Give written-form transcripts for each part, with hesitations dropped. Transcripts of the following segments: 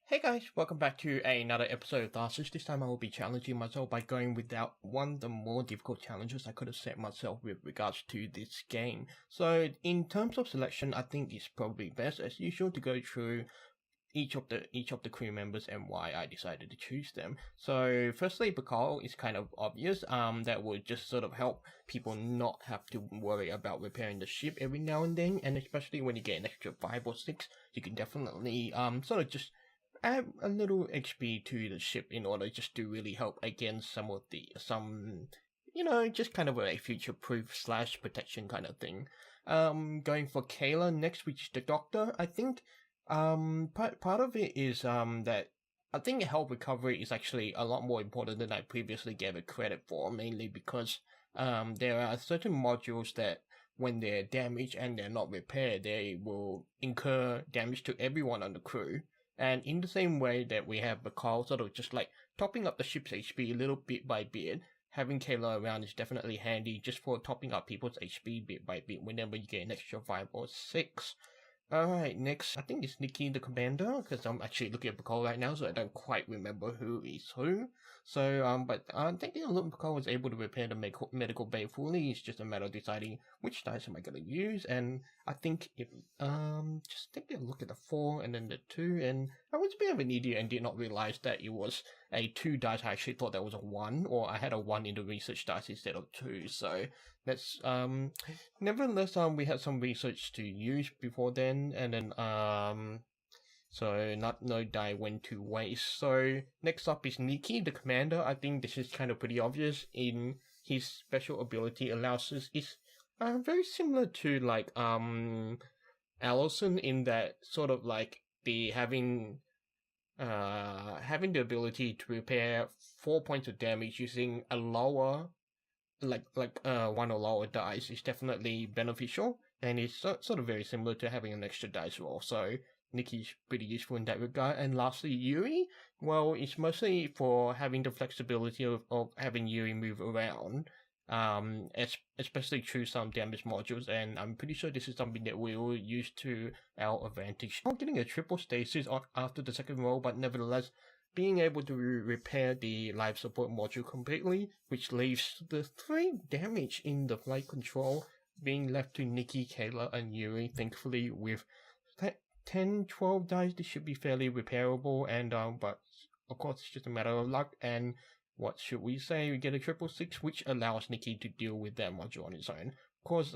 Hey guys, welcome back to another episode of Tharsis. This time I will be challenging myself by going without one of the more difficult challenges I could have set myself with regards to this game. So in terms of selection, I think it's probably best as usual to go through each of the crew members and why I decided to choose them. So firstly, Pacal is kind of obvious. That would just sort of help people not have to worry about repairing the ship every now and then, and especially when you get an extra 5 or 6, you can definitely sort of just add a little XP to the ship in order just to really help against some just kind of a future proof / protection kind of thing. Going for Kayla next, which is the doctor. I think part of it is that I think health recovery is actually a lot more important than I previously gave it credit for, mainly because there are certain modules that when they're damaged and they're not repaired, they will incur damage to everyone on the crew. And in the same way that we have Pacal sort of just like topping up the ship's HP a little bit by bit, having Kayla around is definitely handy just for topping up people's HP bit by bit whenever you get an extra 5 or 6. Alright, next, I think it's Niki the commander, because I'm actually looking at Pacal right now, so I don't quite remember who is who. So, but I think Pacal was able to repair the medical bay fully. It's just a matter of deciding which dice am I going to use, and I think if, just take a look at the 4 and then the 2, and I was a bit of an idiot and did not realize that it was a 2 dice. I actually thought that was a 1, or I had a 1 in the research dice instead of 2, so that's, nevertheless, we had some research to use before then, and then, so no die went to waste. So next up is Niki, the commander. I think this is kind of pretty obvious. In his special ability allows us is very similar to like Allison in that sort of like the having the ability to repair 4 points of damage using a lower like 1 or lower dice is definitely beneficial, and it's sort of very similar to having an extra dice roll. So Niki's pretty useful in that regard. And lastly, Yuri, well, it's mostly for having the flexibility of having Yuri move around, especially through some damage modules, and I'm pretty sure this is something that we will use to our advantage. Not getting a triple stasis after the second roll, but nevertheless, being able to repair the life support module completely, which leaves the 3 damage in the flight control being left to Niki, Kayla, and Yuri. Thankfully, with 10-12 dice, this should be fairly repairable, and but of course it's just a matter of luck. And what should we say? We get a 666, which allows Niki to deal with that module on its own. Of course,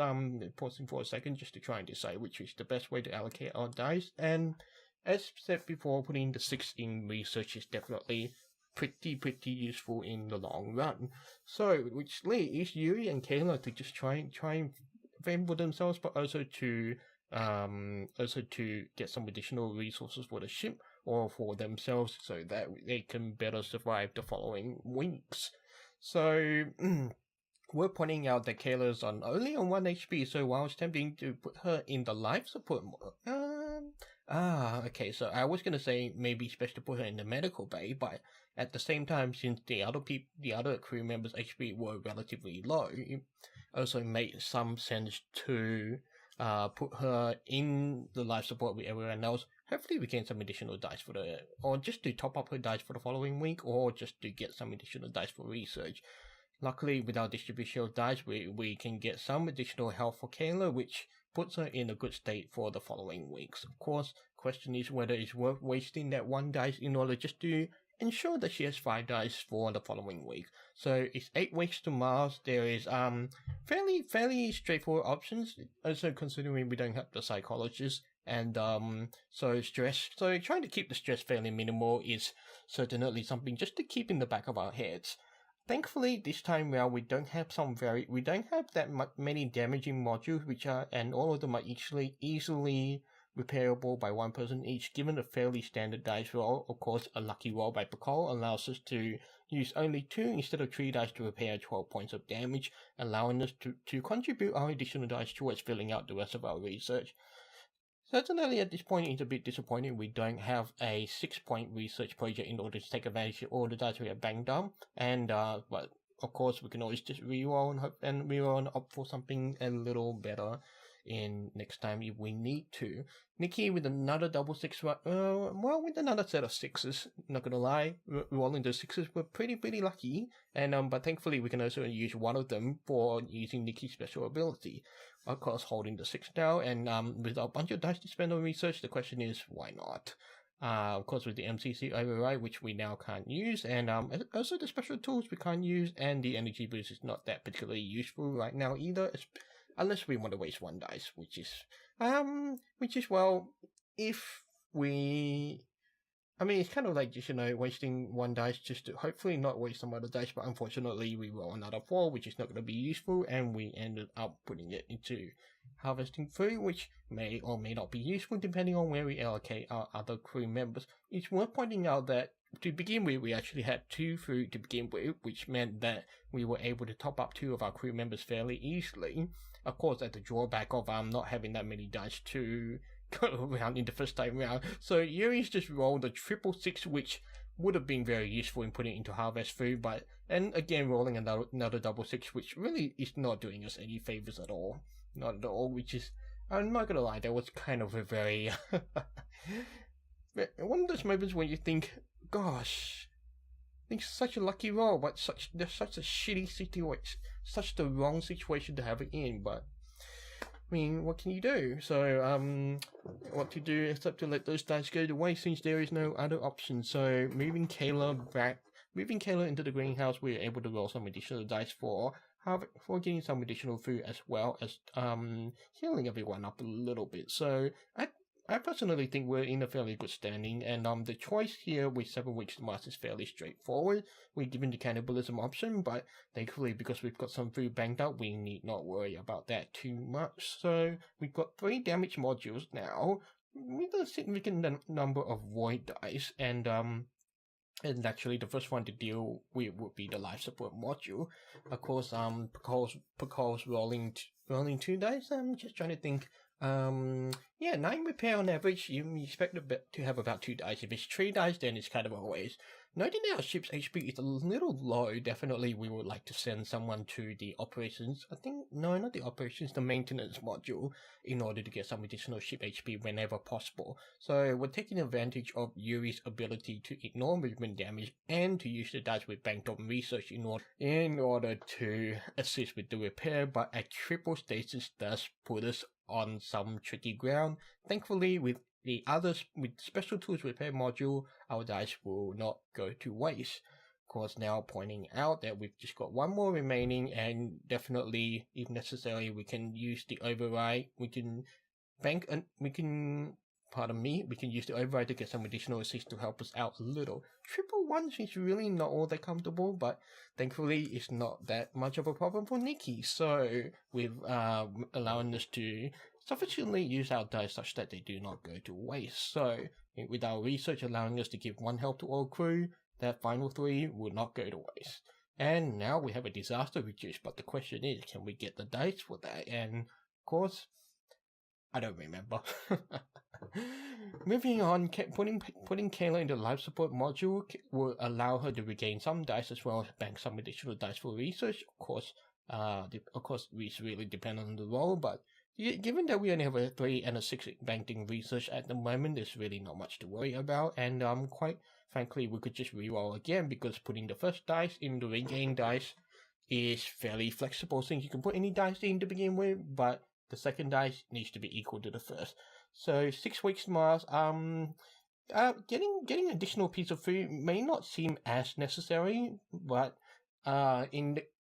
pausing for a second just to try and decide which is the best way to allocate our dice, and as said before, putting the 6 in research is definitely pretty useful in the long run. So, which leaves Yuri and Kayla to just try and fend for themselves, but also to get some additional resources for the ship or for themselves so that they can better survive the following weeks. So, we're pointing out that Kayla is only on 1 HP, so while it's tempting to put her in the life support mode, okay, so I was gonna say maybe it's best to put her in the medical bay, but at the same time, since the other crew members' HP were relatively low, it also made some sense to put her in the life support with everyone else. Hopefully we get some additional dice or just to top up her dice for the following week, or just to get some additional dice for research. Luckily, with our distribution of dice, we can get some additional health for Kayla, which puts her in a good state for the following weeks. Of course, question is whether it's worth wasting that 1 dice in order just to ensure that she has 5 dice for the following week. So it's 8 weeks to Mars. There is fairly straightforward options, also considering we don't have the psychologist, and so trying to keep the stress fairly minimal is certainly something just to keep in the back of our heads. Thankfully, this time around, we don't have that many damaging modules, and all of them are easily repairable by 1 person each, given a fairly standard dice roll. Of course, a lucky roll by Pacal allows us to use only 2 instead of 3 dice to repair 12 points of damage, allowing us to contribute our additional dice towards filling out the rest of our research. Certainly at this point it's a bit disappointing we don't have a 6-point research project in order to take advantage of all the dice we have banged up, and but of course we can always just reroll and hope and reroll and opt for something a little better. in next time if we need to. Niki with another double six, with another set of sixes. Not gonna lie, rolling the sixes were pretty lucky, and but thankfully we can also use one of them for using Niki's special ability. Of course, holding the 6 now, and with a bunch of dice to spend on research, the question is why not? Of course, with the MCC override, which we now can't use, and also the special tools we can't use, and the energy boost is not that particularly useful right now either, unless we want to waste 1 dice, which is well, if we. I mean, it's kind of like just, wasting 1 dice just to hopefully not waste some other dice, but unfortunately we roll another 4, which is not going to be useful, and we ended up putting it into harvesting food, which may or may not be useful depending on where we allocate our other crew members. It's worth pointing out that to begin with, we actually had 2 food to begin with, which meant that we were able to top up 2 of our crew members fairly easily. Of course, at the drawback of not having that many dice to go around in the first time round. So Yuri's just rolled a 666, which would have been very useful in putting into harvest food, and again rolling another double 6, which really is not doing us any favors at all. Not at all, which is, I'm not gonna lie, that was kind of a very one of those moments when you think, gosh, it's such a lucky roll, but there's such a shitty situation, such the wrong situation to have it in, but I mean, what can you do? So, what to do except to let those dice go to waste since there is no other option. So, moving Kayla into the greenhouse, we're able to roll some additional dice for getting some additional food, as well as healing everyone up a little bit. So, I personally think we're in a fairly good standing, and the choice here with 7 weeks to Mars is fairly straightforward. We're given the cannibalism option, but thankfully because we've got some food banked up, we need not worry about that too much. So we've got 3 damage modules now, with a significant number of void dice, and actually the first one to deal with would be the life support module. Of course, Pacal's rolling 2 dice. I'm just trying to think. 9 repair on average. You expect to have about 2 dice. If it's 3 dice, then it's kind of a waste. Noting that our ship's HP is a little low, definitely we would like to send someone to the operations. Not the operations, the maintenance module, in order to get some additional ship HP whenever possible. So we're taking advantage of Yuri's ability to ignore movement damage and to use the dice with banked on research in order to assist with the repair, but a triple stasis does put us on some tricky ground. Thankfully, with special tools repair module, our dice will not go to waste. Of course, now pointing out that we've just got 1 more remaining, and definitely, if necessary, we can use the override. We can use the override to get some additional assist to help us out a little. 111 is really not all that comfortable, but thankfully it's not that much of a problem for Niki. So, with allowing us to sufficiently use our dice such that they do not go to waste. So, with our research allowing us to give 1 health to all crew, that final 3 will not go to waste. And now we have a disaster reduced, but the question is, can we get the dice for that? And, of course, I don't remember. Moving on, putting Kayla into the life support module will allow her to regain some dice as well as bank some additional dice for research. Of course, we really depend on the role, but given that we only have a 3 and a 6 banked in research at the moment, there's really not much to worry about, and quite frankly, we could just reroll again, because putting the first dice in the regain dice is fairly flexible, since you can put any dice in to begin with, but the second dice needs to be equal to the first. So 6 weeks to Mars, getting additional piece of food may not seem as necessary, but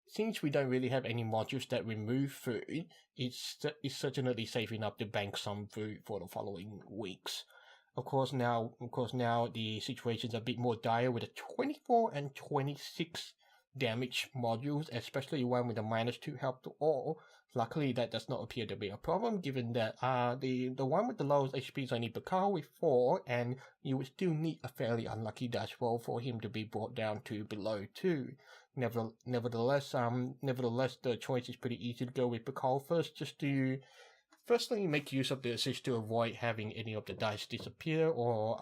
since we don't really have any modules that remove food, it's certainly safe enough to bank some food for the following weeks. Of course, now the situation's a bit more dire with the 24 and 26 damage modules, especially one with a -2 health to all. Luckily, that does not appear to be a problem, given that the one with the lowest HP is only Pacal with 4, and you would still need a fairly unlucky dice roll for him to be brought down to below 2. Nevertheless, the choice is pretty easy to go with Pacal first, just to firstly make use of the assist to avoid having any of the dice disappear or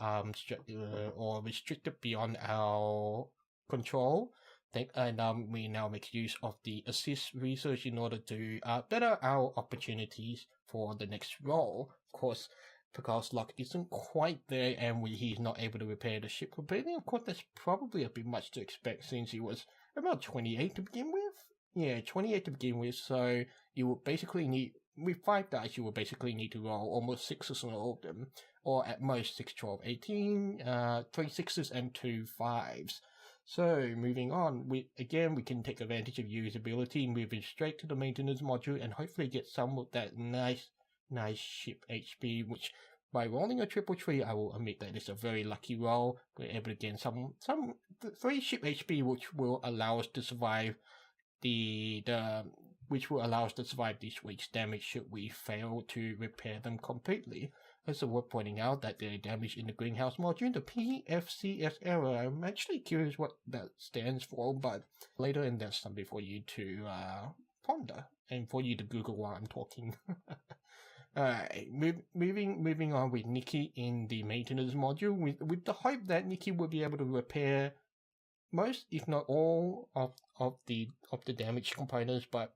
restricted beyond our control. We now make use of the assist research in order to better our opportunities for the next role. Of course, Pacal's luck isn't quite there, and he's not able to repair the ship completely. Of course, that's probably a bit much to expect since he was about 28 to begin with. Yeah, 28 to begin with, so you would basically need, with 5 dice, you will basically need to roll almost 6s on all of them, or at most 6, 12, 18, 3 6s and 2 5s. So, moving on, we can take advantage of Yuri's ability, moving straight to the maintenance module, and hopefully get some of that nice ship HP, which by rolling a triple tree, I will admit that it's a very lucky roll. We're able to gain some 3 ship HP, which will allow us to survive which will allow us to survive this week's damage should we fail to repair them completely. Also worth pointing out that the damage in the greenhouse module, the PFCS error, I'm actually curious what that stands for, but later in there's something for you to ponder, and for you to Google while I'm talking. Alright, moving on with Niki in the maintenance module, with the hope that Niki will be able to repair most, if not all, of the damaged components, but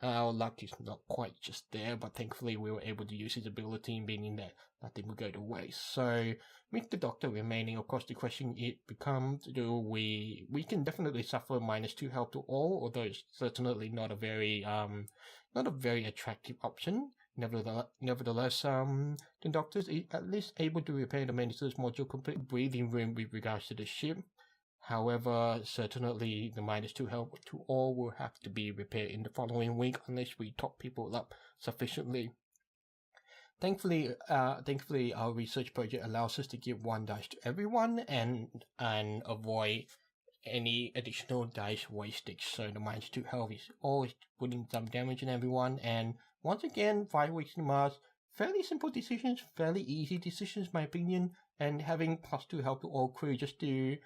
our luck is not quite just there. But thankfully, we were able to use his ability, meaning that nothing will go to waste. So, with the Doctor remaining, of course, the question it becomes: do we can definitely suffer -2 health to all, although it's certainly not a very attractive option. Nevertheless, the Doctor's at least able to repair the maintenance module, complete breathing room with regards to the ship. However, certainly the -2 health to all will have to be repaired in the following week unless we top people up sufficiently. Thankfully, our research project allows us to give 1 dice to everyone and avoid any additional dice wastage. So the -2 health is always putting some damage on everyone. And once again, 5 weeks in Mars, fairly simple decisions, fairly easy decisions, in my opinion. And having +2 health to all crew just to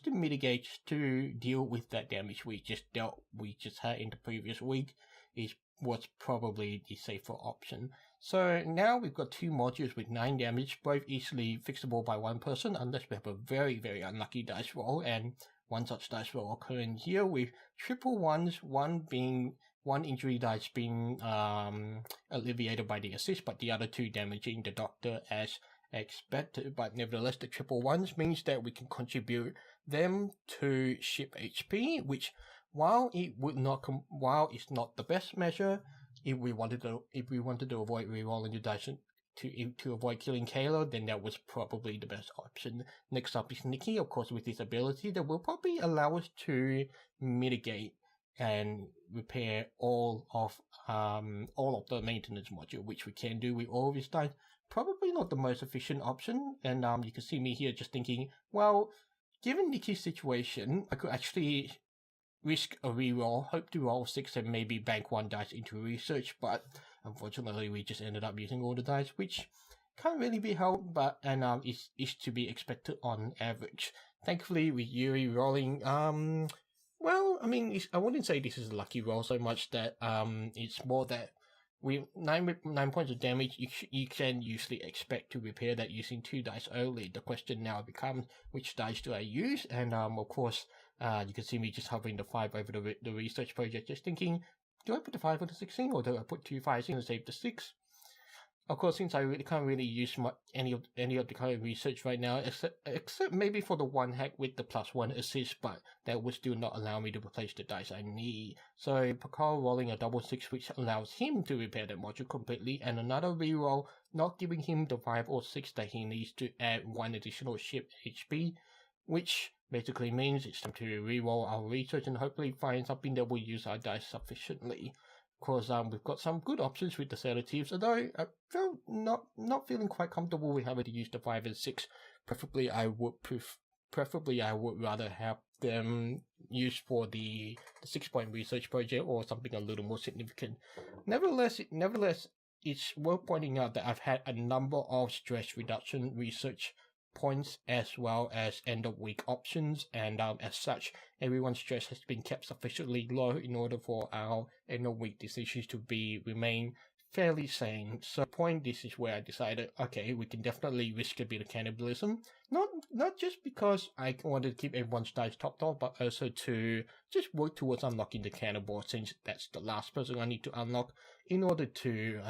mitigate, just to deal with that damage we just had in the previous week was probably the safer option. So now we've got 2 modules with 9 damage, both easily fixable by 1 person unless we have a very, very unlucky dice roll, and 1 such dice roll occurring here with triple 1s, 1 injury dice being alleviated by the assist, but the other 2 damaging the Doctor as expected. But nevertheless, the triple 1s means that we can contribute them to ship HP, which while it's not the best measure, if we wanted to avoid rerolling the dice to avoid killing Kayla, then that was probably the best option. Next up is Niki, of course, with his ability that will probably allow us to mitigate and repair all of the maintenance module, which we can do with all of his dice. Probably not the most efficient option, and you can see me here just thinking, well, given Niki's situation, I could actually risk a reroll, hope to roll 6 and maybe bank 1 dice into research, but unfortunately we just ended up using all the dice, which can't really be helped, but is to be expected on average. Thankfully, with Yuri rolling, well, I mean, I wouldn't say this is a lucky roll so much that it's more that with 9 points of damage, you can usually expect to repair that using 2 dice only. The question now becomes, which dice do I use? And of course, you can see me just hovering the 5 over the research project, just thinking, do I put the 5 on the 16 or do I put 2 5s in and save the 6? Of course, since I really can't really use any of the kind of research right now, except maybe for the 1 hack with the +1 assist, but that would still not allow me to replace the dice I need. So Pacal rolling a double 6, which allows him to repair that module completely, and another reroll, not giving him the 5 or 6 that he needs to add 1 additional ship HP, which basically means it's time to reroll our research and hopefully find something that will use our dice sufficiently. Of course, we've got some good options with the sedatives, although I felt not feeling quite comfortable with having to use the 5 and 6. Preferably, I would rather have them used for the 6-point research project or something a little more significant. Nevertheless, it's worth pointing out that I've had a number of stress reduction research points as well as end of week options, and as such, everyone's stress has been kept sufficiently low in order for our end of week decisions to remain fairly sane. So point this is where I decided, okay, we can definitely risk a bit of cannibalism. Not just because I wanted to keep everyone's dice topped off, but also to just work towards unlocking the cannibal, since that's the last person I need to unlock in order to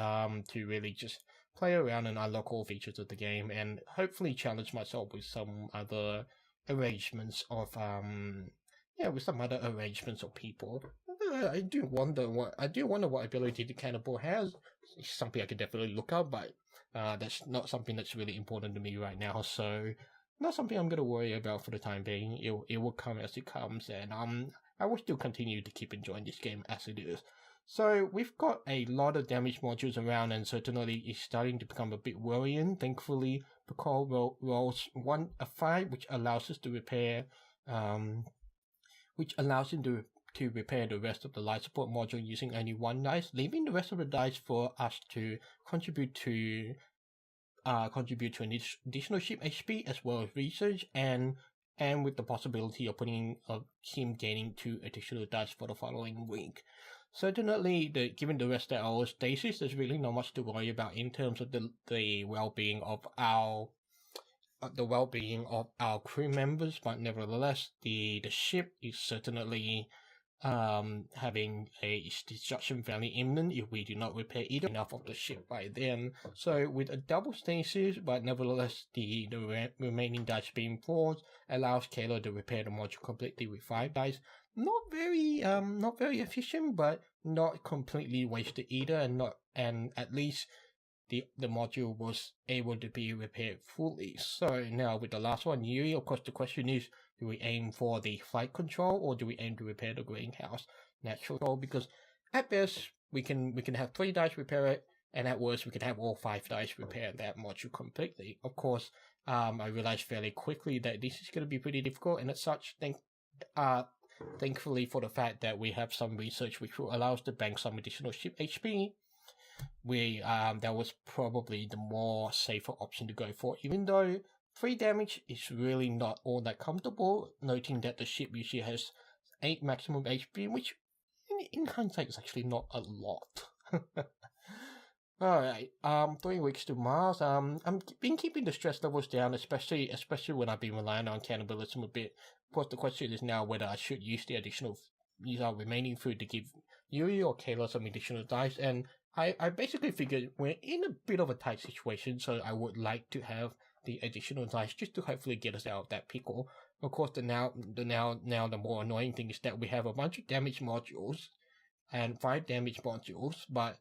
really just play around and unlock all features of the game, and hopefully challenge myself with some other arrangements of with some other arrangements of people. I do wonder what ability the cannibal has. It's something I could definitely look up, but that's not something that's really important to me right now. So not something I'm gonna worry about for the time being. It will come as it comes, and I will still continue to keep enjoying this game as it is. So we've got a lot of damage modules around, and certainly it's starting to become a bit worrying. Thankfully, Pacal rolls a 5, which allows us to repair to repair the rest of the life support module using only 1 dice, leaving the rest of the dice for us to contribute to an additional ship HP as well as research, and with the possibility of putting him gaining 2 additional dice for the following week. Certainly, given the rest of our stasis, there's really not much to worry about in terms of the well-being of our crew members, but nevertheless, the ship is certainly having a destruction fairly imminent if we do not repair enough of the ship by then. So with a double stasis, but nevertheless the remaining dice being forged, allows Kayla to repair the module completely with 5 dice. Not very efficient, but not completely wasted either, and at least the module was able to be repaired fully. So now with the last one, Yuri, of course the question is, do we aim for the flight control or do we aim to repair the greenhouse natural control? Because at best we can have 3 dice repair it, and at worst we can have all 5 dice repair that module completely. Of course, I realized fairly quickly that this is going to be pretty difficult, and as such, thankfully for the fact that we have some research which will allow us to bank some additional ship HP, that was probably the more safer option to go for, even though 3 damage is really not all that comfortable, noting that the ship usually has 8 maximum HP, which in hindsight is actually not a lot. Alright, 3 weeks to Mars. I'm been keeping the stress levels down, especially when I've been relying on cannibalism a bit. Of course, the question is now whether I should use our remaining food to give Yuri or Kayla some additional dice, and I basically figured we're in a bit of a tight situation, so I would like to have the additional dice just to hopefully get us out of that pickle. Of course, the more annoying thing is that we have a bunch of damage modules and 5 damage modules, but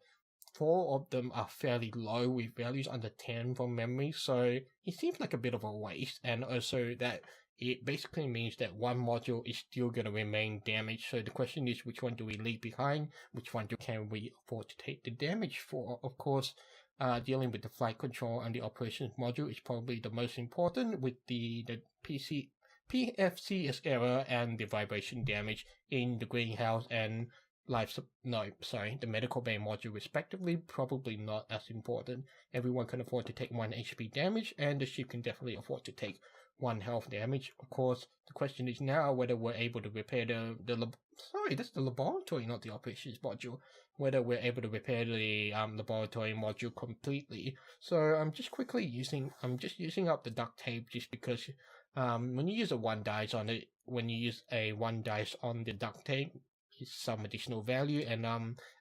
4 of them are fairly low with values under 10 from memory, so it seems like a bit of a waste, and also that it basically means that 1 module is still going to remain damaged. So the question is, which one do we leave behind? Which one can we afford to take the damage for? Of course, dealing with the flight control and the operations module is probably the most important, with the PFCS error and the vibration damage in the greenhouse and the medical bay module respectively, probably not as important. Everyone can afford to take 1 HP damage, and the ship can definitely afford to take 1 health damage. Of course, the question is now whether we're able to repair that's the laboratory, not the operations module. Whether we're able to repair the laboratory module completely. So I'm just using up the duct tape, just because when you use a 1 dice on it, when you use a 1 dice on the duct tape, is some additional value, and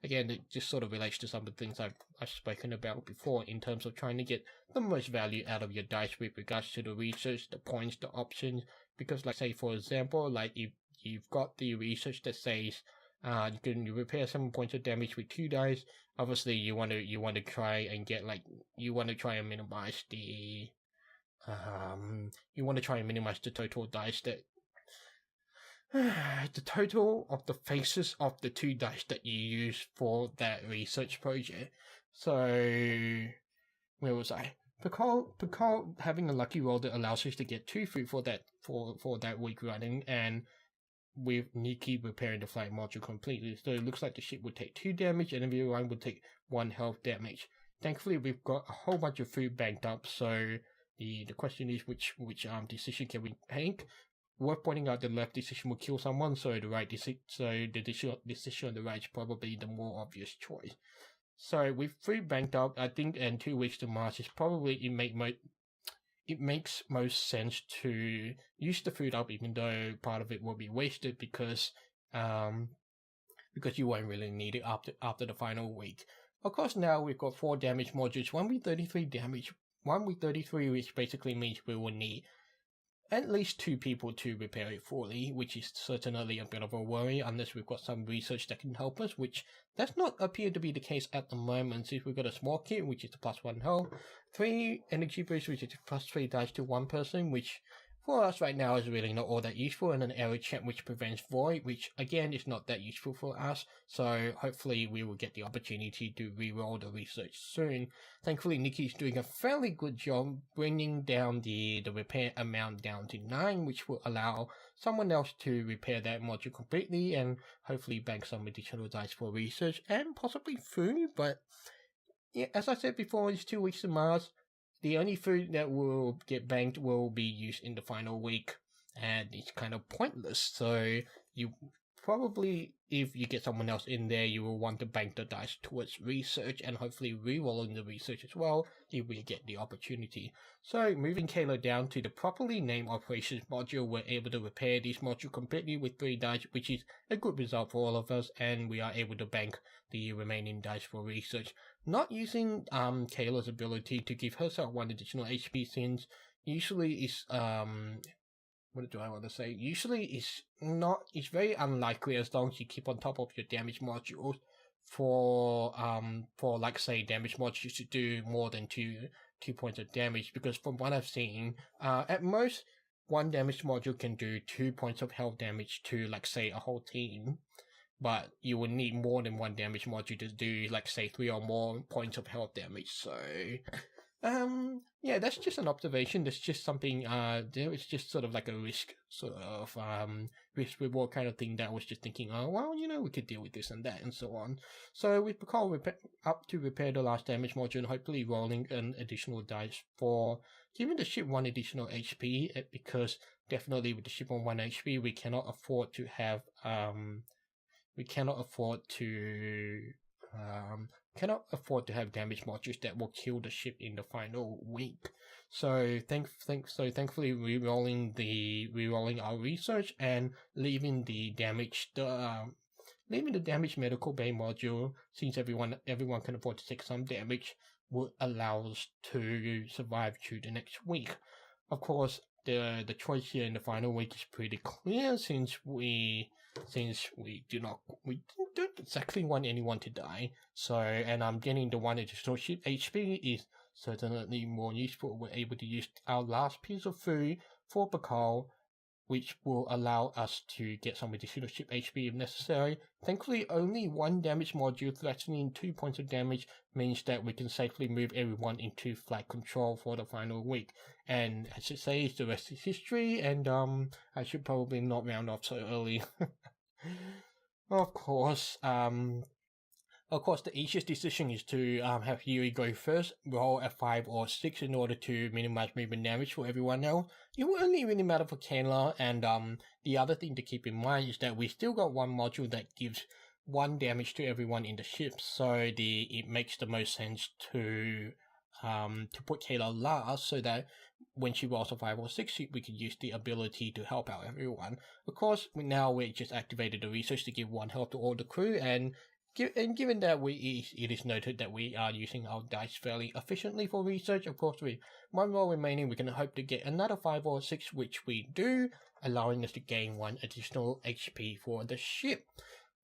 again, it just sort of relates to some of the things I've spoken about before in terms of trying to get the most value out of your dice with regards to the research, the points, the options. Because, like, say for example, like if you've got the research that says you can repair 7 points of damage with 2 dice, obviously you want to try and get minimize the total dice that the total of the faces of the 2 dice that you use for that research project. So where was I? Pacal having a lucky roll that allows us to get 2 food for that week running, and with Niki repairing the flight module completely. So it looks like the ship would take 2 damage and everyone would take 1 health damage. Thankfully, we've got a whole bunch of food banked up, so the question is which decision can we make? Worth pointing out, the left decision will kill someone, so the decision on the right is probably the more obvious choice. So with 3 banked up, I think, and 2 weeks to March is probably it makes most sense to use the food up, even though part of it will be wasted because you won't really need it after the final week. Of course, now we've got 4 damage modules, 1 with 33 damage, 1 with 33, which basically means we will need at least 2 people to repair it fully, which is certainly a bit of a worry unless we've got some research that can help us, which does not appear to be the case at the moment, since we've got a small kit, which is the +1 health, 3 energy boost, which is +3 dice to 1 person, which for us right now is really not all that useful, and an arrow check which prevents void, which again is not that useful for us, so hopefully we will get the opportunity to reroll the research soon. Thankfully Niki's doing a fairly good job bringing down the repair amount down to 9, which will allow someone else to repair that module completely and hopefully bank some additional dice for research and possibly food, but yeah, as I said before, it's 2 weeks to Mars. The only food that will get banked will be used in the final week, and it's kind of pointless. So you probably, if you get someone else in there, you will want to bank the dice towards research and hopefully re-rolling the research as well if we get the opportunity. So moving Kayla down to the properly named operations module, we're able to repair this module completely with 3 dice, which is a good result for all of us, and we are able to bank the remaining dice for research. Not using Kayla's ability to give herself 1 additional HP, since usually is what do I want to say? Usually it's very unlikely, as long as you keep on top of your damage modules, for like say damage modules to do more than two points of damage, because from what I've seen, at most 1 damage module can do 2 points of health damage to like say a whole team. But you would need more than 1 damage module to do, like, say, 3 or more points of health damage, so... yeah, that's just an observation, that's just something, it's just sort of like a risk, sort of, risk-reward kind of thing that I was just thinking, oh, well, you know, we could deal with this and that, and so on. So, with Pacal up to repair the last damage module, and hopefully rolling an additional dice for giving the ship 1 additional HP, because definitely with the ship on 1 HP, we cannot afford to have, have damage modules that will kill the ship in the final week. So thankfully rerolling our research and leaving the damage medical bay module, since everyone can afford to take some damage, will allow us to survive through the next week. Of course, the choice here in the final week is pretty clear, since we don't exactly want anyone to die. So, and getting the 1 additional ship HP is certainly more useful. We're able to use our last piece of food for Pacal, which will allow us to get some additional ship HP if necessary. Thankfully, only 1 damage module threatening 2 points of damage means that we can safely move everyone into flight control for the final week. And as it says, the rest is history, and I should probably not round off so early. Of course, the easiest decision is to have Yuri go first, roll a 5 or 6 in order to minimize movement damage for everyone else. It will only really matter for Kayla, and the other thing to keep in mind is that we still got 1 module that gives 1 damage to everyone in the ship, so it makes the most sense to put Kayla last, so that when she rolls a 5 or 6, we can use the ability to help out everyone. Of course, we just activated the research to give 1 health to all the crew, and given that it is noted that we are using our dice fairly efficiently for research, of course with 1 roll remaining we can hope to get another 5 or 6, which we do, allowing us to gain 1 additional HP for the ship.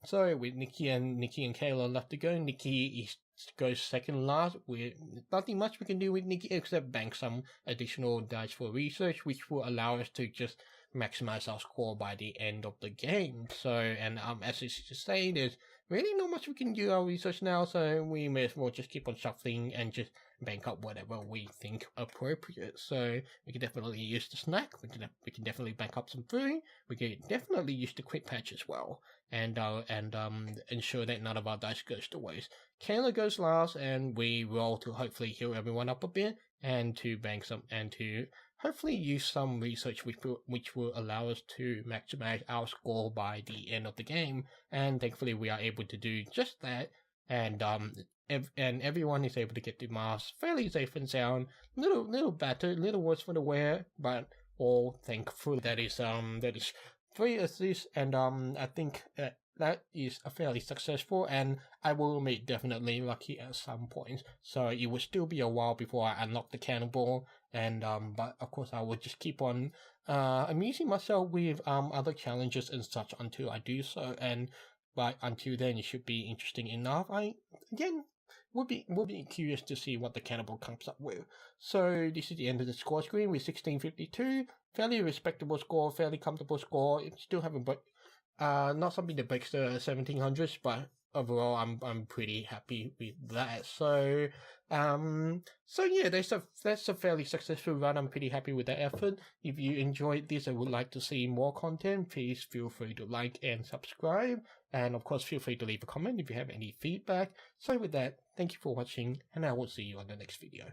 So with Niki and Kayla left to go, Niki goes second last. With nothing much we can do with Niki except bank some additional dice for research, which will allow us to just maximize our score by the end of the game. So, and as it's just saying, there's really not much we can do our research now, so we may as well just keep on shuffling and just bank up whatever we think appropriate. So we can definitely use the snack, we can definitely bank up some food, we can definitely use the quick patch as well, and ensure that none of our dice goes to waste. Kayla goes last, and we roll to hopefully heal everyone up a bit, and to bank some, and to hopefully use some research which will allow us to maximize our score by the end of the game, and thankfully we are able to do just that, and and everyone is able to get the mask fairly safe and sound. Little better, little worse for the wear, but all thankful that is 3 assists, and I think that is a fairly successful, and I will make definitely lucky at some points. So it will still be a while before I unlock the cannonball, and but of course I will just keep on amusing myself with other challenges and such until I do so, and but until then it should be interesting enough. I again would be curious to see what the cannibal comes up with. So this is the end of the score screen with 1652. Fairly respectable score, fairly comfortable score. It still haven't but not something that breaks the 1700s, but overall I'm pretty happy with that. So yeah, that's a fairly successful run. I'm pretty happy with the effort. If you enjoyed this and would like to see more content, please feel free to like and subscribe, and of course feel free to leave a comment if you have any feedback. So with that, thank you for watching, and I will see you on the next video.